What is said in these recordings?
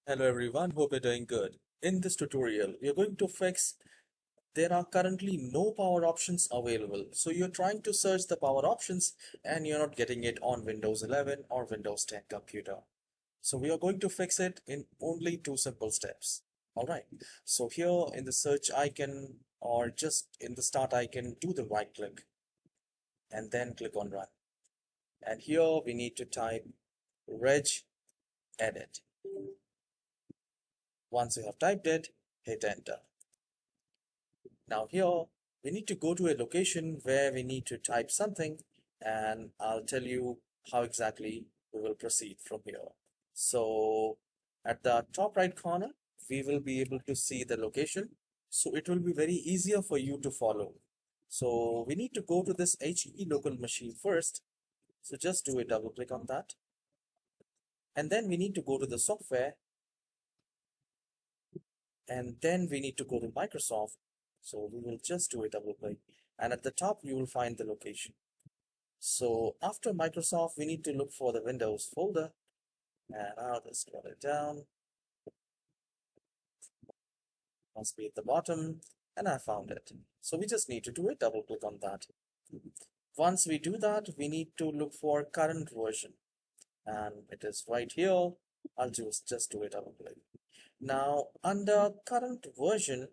Hello everyone, hope you're doing good. In this tutorial, we are going to fix there are currently no power options available. So you're trying to search the power options and you're not getting it on Windows 11 or Windows 10 computer. So we are going to fix it in only two simple steps. All right. So here in the search icon or just in the start icon, do the right click and then click on run. And here we need to type reg edit. Once you have typed it, hit enter. Now here we need to go to a location where we need to type something, and I'll tell you how exactly we will proceed from here. So at the top right corner, we will be able to see the location. So it will be very easier for you to follow. So we need to go to this HE local machine first. So just do a double click on that. And then we need to go to the software. And then we need to go to Microsoft. So we will just do a double click. And at the top, you will find the location. So after Microsoft, we need to look for the Windows folder. And I'll just scroll it down. Must be at the bottom. And I found it. So we just need to do a double click on that. Once we do that, we need to look for current version. And it is right here. I'll just do a double click. Now, under current version,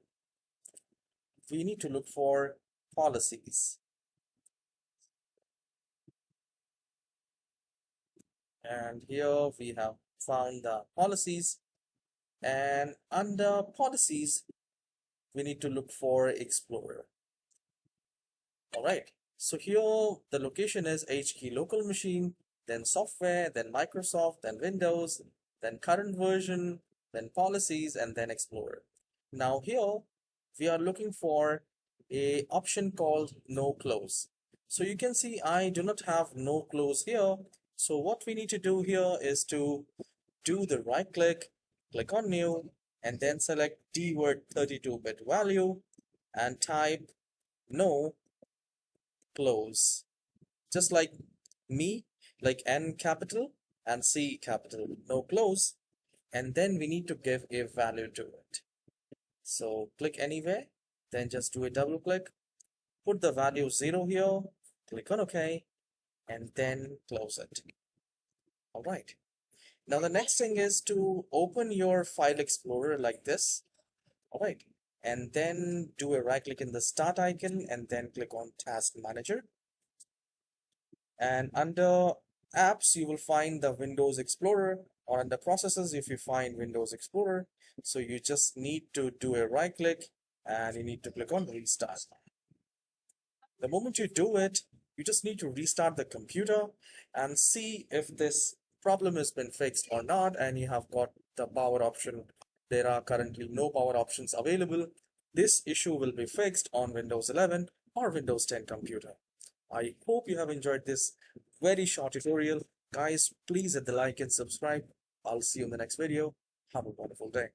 we need to look for policies. And here we have found the policies. And under policies, we need to look for Explorer. All right. So here the location is HKey local machine, then software, then Microsoft, then Windows, then current version, then policies, and then Explorer. Now here we are looking for a option called no close. So you can see I do not have no close here. So what we need to do here is to do the right click, click on new, and then select D-word 32-bit value and type no close. Just like me, like N capital and C capital, no close. And then we need to give a value to it. So click anywhere, then just do a double click, put the value 0 here, click on OK, and then close it. All right. Now the next thing is to open your file explorer like this. All right. And then do a right click in the start icon and then click on task manager. And under apps, you will find the Windows Explorer, or under processes, if you find Windows Explorer. So you just need to do a right click and you need to click on restart. The moment you do it, you just need to restart the computer and see if this problem has been fixed or not, and you have got the power option. There are currently no power options available. This issue will be fixed on Windows 11 or Windows 10 computer. I hope you have enjoyed this very short tutorial. Guys, please hit the like and subscribe. I'll see you in the next video. Have a wonderful day.